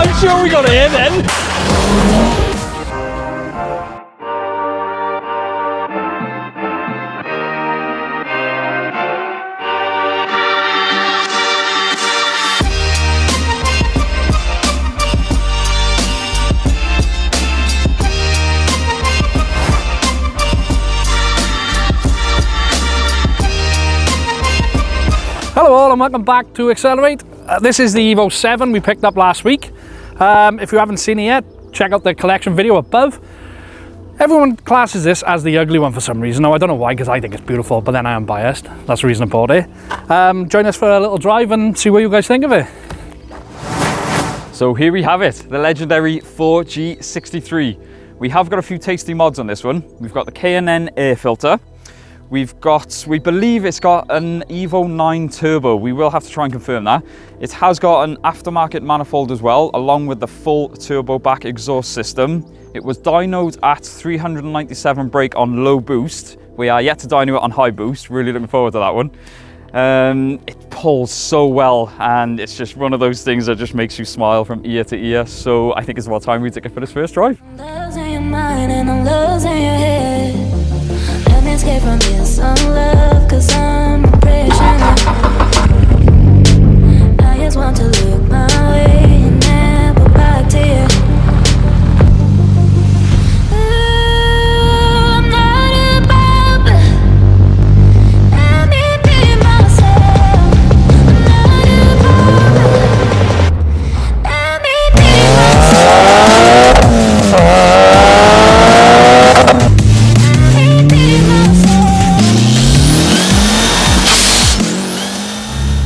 I'm sure we got it here then. Hello all and welcome back to Accelerate. This is the Evo 7 we picked up last week. If you haven't seen it yet, check out the collection video above. Everyone classes this as the ugly one for some reason. Now I don't know why, because I think it's beautiful, but then I am biased. That's the reason I bought it. Join us for a little drive and see what you guys think of it. So here we have it, the legendary 4G63. We have got a few tasty mods on this one. We've got the K&N air filter. We believe it's got an Evo 9 turbo. We will have to try and confirm that. It has got an aftermarket manifold as well, along with the full turbo back exhaust system. It was dynoed at 397 brake on low boost. We are yet to dyno it on high boost. Really looking forward to that one. It pulls so well, and it's just one of those things that just makes you smile from ear to ear. So I think it's about time we take it for this first drive. Escape from this love, cause I'm impressionable. I just want to look my way and never back to you. I'm not above it. Let me be myself. I'm not above it. Let me be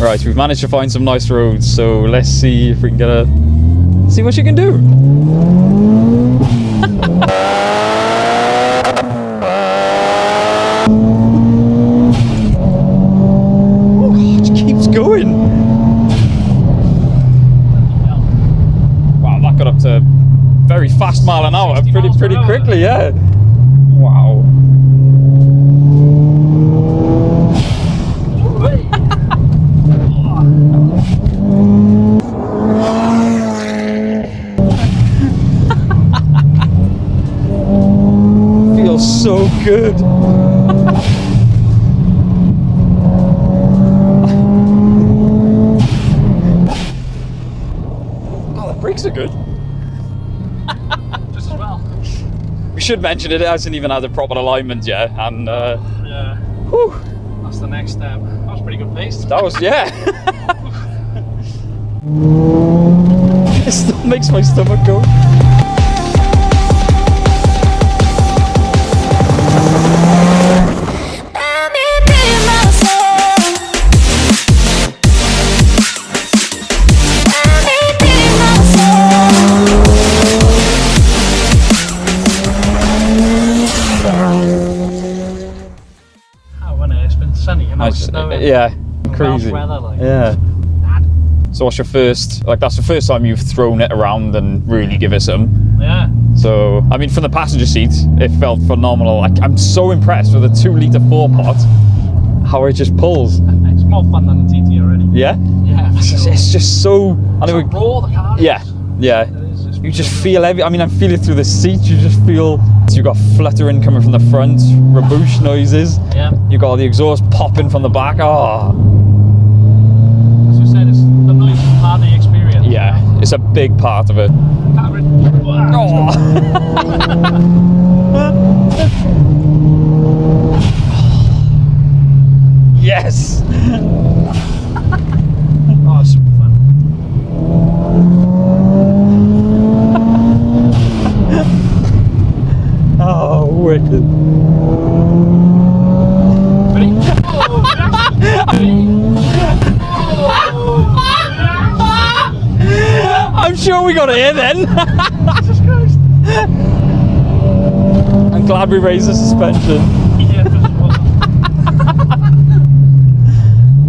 Right, we've managed to find some nice roads, so let's see if we can see what she can do. Oh, it just keeps going. Wow, that got up to very fast mile an hour, pretty quickly, yeah. Wow. So good. Oh, the brakes are good. Just as well. We should mention it hasn't even had a proper alignment yet, and yeah. Whew. That's the next step. That was pretty good pace. That was, yeah. It still makes my stomach go. Yeah, crazy. Weather, like. Yeah. So what's your first, that's the first time you've thrown it around and really give it some? Yeah. So, I mean, from the passenger seat, it felt phenomenal. I'm so impressed with the 2-litre 4-pot, how it just pulls. It's more fun than the TT already. Yeah? Yeah. It's just so... It's so raw, the car is. Yeah, yeah. You just feel I'm feeling through the seat, you just feel... So you've got fluttering coming from the front, rabouche noises. Yeah. You've got the exhaust popping from the back. Oh. As you said, it's the noise is part of the experience. Yeah, it's a big part of it. Oh. Yes! Oh, it's super fun. Oh, wicked. Ready? I'm sure we got it here then. Jesus Christ. I'm glad we raised the suspension.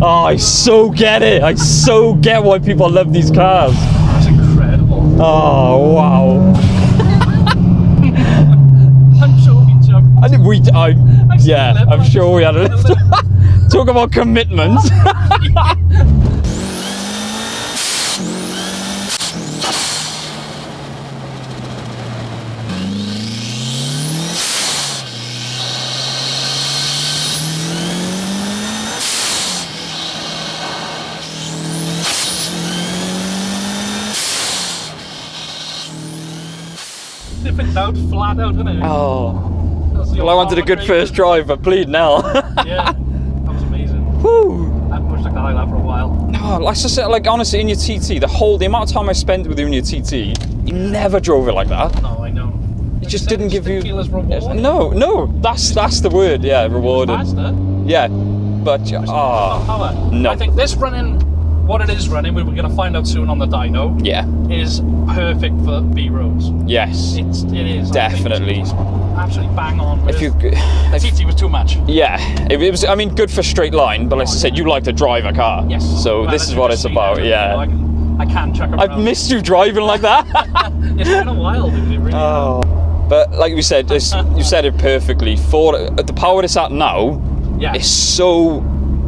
Oh, I so get it. I so get why people love these cars. That's incredible. Oh, wow. I'm sure we jumped. I'm sure we had a lift. Talk about commitment. out, flat out, isn't it? Oh. Well, I wanted a good first drive, but bleed now. Yeah, that was amazing. Woo! I haven't pushed a car like that for a while. No, like I said, like honestly, in your TT, the amount of time I spent with you in your TT, you never drove it like that. No, I know. It just didn't give you. Feel as rewarding. No, that's the word. Yeah, rewarding. Faster. Yeah, but Power. no. I think this running, what it is running, we're going to find out soon on the dyno. Yeah. Is perfect for B roads. Yes. It is definitely. Absolutely bang on. If you, the TT was too much. Yeah, it was. I mean, good for straight line, but like I said, you like to drive a car. Yes. So Well, this is what it's about. Yeah. I can chuck around. I've missed you driving like that. It's been a while, dude. It really has. But like we said, you said it perfectly. For the power it's at now, Yeah. it's so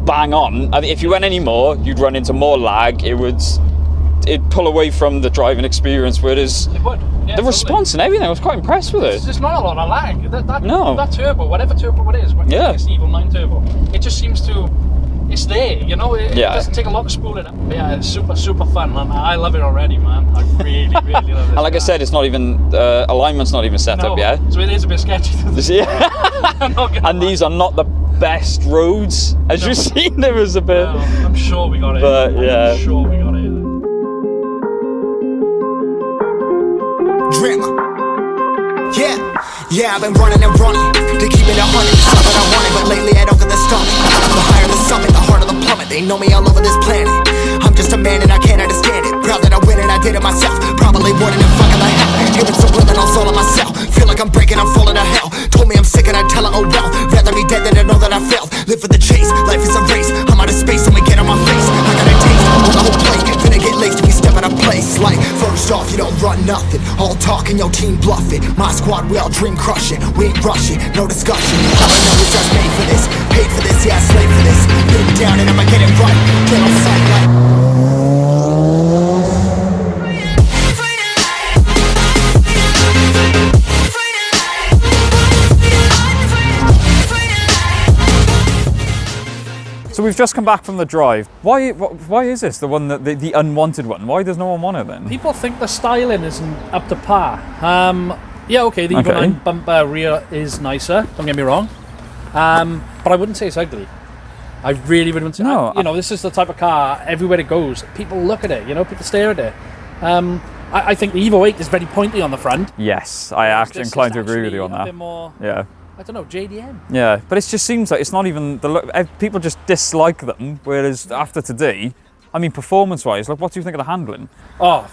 bang on. I think if you went any more, you'd run into more lag. It'd pull away from the driving experience. Whereas It would. Yeah, the response and everything, I was quite impressed with it. There's not a lot of lag. No. That turbo, whatever turbo it is, Yeah. it's Evo 9 turbo. It just seems to. It's there, you know. It doesn't take a lot to spool it up. But yeah, it's super fun, and I love it already, man. I really love it. And like I said, it's not even alignment's not even set up yet. So it is a bit sketchy. I'm not gonna And lie. these are not the best roads, as you've seen. There was a bit. No, I'm sure we got it. But, yeah. I'm sure we got it. Dream. Yeah, I've been running and running to keep it 100. It's not that I want it, but lately I don't get the stomach. The higher the summit, the harder the plummet. They know me all over this planet. I'm just a man and I can't understand it. Proud that I win and I did it myself. Probably wouldn't if fucking I had. Hearing so real and I'm soul on myself. Feel like I'm breaking, I'm falling to hell. Told me I'm sick and I tell her, oh well. Rather be dead than to know that I failed. Live for the chase, life is a race. I'm out of space, I'ma get on my face. I got a taste on the whole plate. Finna get laced if we step out of place. Like, first off, you don't run nothing. All talking, your team bluffing. My squad, we all dream crushing. We ain't rushing, no discussion. All I know is just made for this. Paid for this, yeah, slave for this. Get it down and I'ma get it right. Get on sight like. So we've just come back from the drive. Why is this the one that the unwanted one? Why does no one want it then? People think the styling isn't up to par. Yeah, okay, the Evo 9 bumper rear is nicer, don't get me wrong. But I wouldn't say it's ugly. I really wouldn't say. No, you know, this is the type of car, everywhere it goes, people look at it, you know, people stare at it. I think the Evo 8 is very pointy on the front. Yes, I actually inclined to agree with you on A that. bit more, Yeah. I don't know, JDM. Yeah, but it just seems like it's not even the look. People just dislike them. Whereas after today, I mean, performance-wise, like, what do you think of the handling? Oh,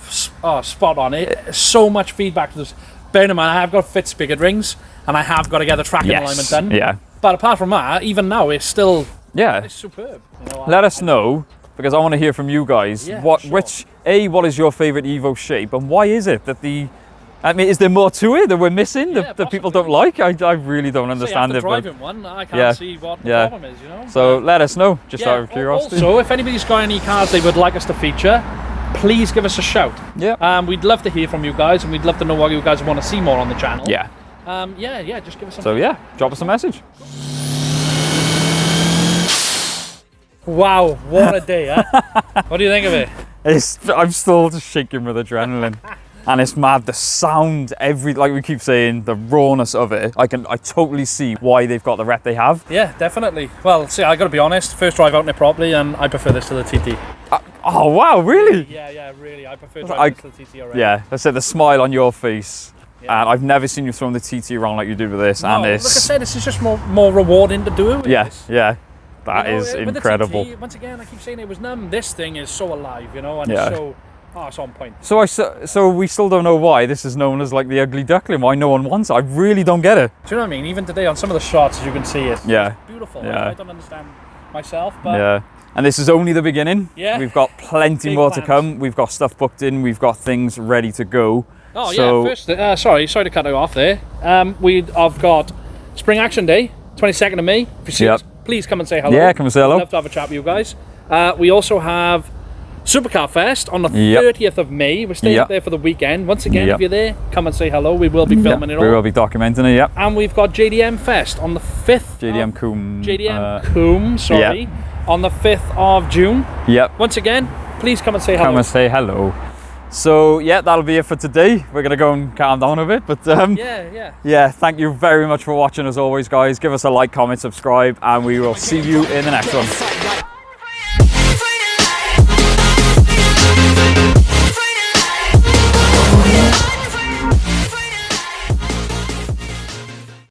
spot on. So much feedback to this. Bear in mind, I have got to fit spigot rings, and I have got to get the tracking alignment done. Yeah. But apart from that, even now, it's still it's superb. You know, Let us know, because I want to hear from you guys. Yeah, what sure. is your favourite Evo shape, and why is it that I mean, is there more to it that we're missing that people don't like? I really don't understand it. Driving one, I can't see what the problem is, you know. So let us know, just out of curiosity. Also, if anybody's got any cars they would like us to feature, please give us a shout. Yeah. We'd love to hear from you guys, and we'd love to know what you guys want to see more on the channel. Yeah. Just give us some. So yeah, drop us a message. Wow, what a day, huh? What do you think of it? I'm still just shaking with adrenaline. And it's mad, the sound, like we keep saying, the rawness of it. I totally see why they've got the rep they have. Yeah, definitely. Well, see, I got to be honest, first drive out in it properly, and I prefer this to the TT. Oh wow, really? Yeah, really. I prefer driving this to the TT already. Yeah, I said the smile on your face. Yeah. And I've never seen you throwing the TT around like you did with this. No, and like I said, this is just more rewarding to do it with. Yeah. That is incredible. The TT, once again, I keep saying it was numb. This thing is so alive, you know, and it's on point. So we still don't know why this is known as like the ugly duckling. Why no one wants it? I really don't get it. Do you know what I mean? Even today on some of the shots, as you can see, it's beautiful. Yeah. I don't understand myself, but yeah. And this is only the beginning. Yeah. We've got plenty more to come. We've got stuff booked in. We've got things ready to go. Oh yeah. First, sorry to cut you off there. I've got Spring Action Day, 22nd of May. If you see us, please come and say hello. Yeah, come and say hello. I'd love to have a chat with you guys. We also have Supercar Fest on the 30th of May. We're staying up there for the weekend. Once again, if you're there, come and say hello. We will be filming it all. We will be documenting it, yep. And we've got JDM Fest on the 5th. JDM Coombe. Coombe, sorry. On the 5th of June. Yep. Once again, please come and say hello. Come and say hello. So yeah, that'll be it for today. We're gonna go and calm down a bit, but yeah, thank you very much for watching as always, guys. Give us a like, comment, subscribe, and we will see you in the next one.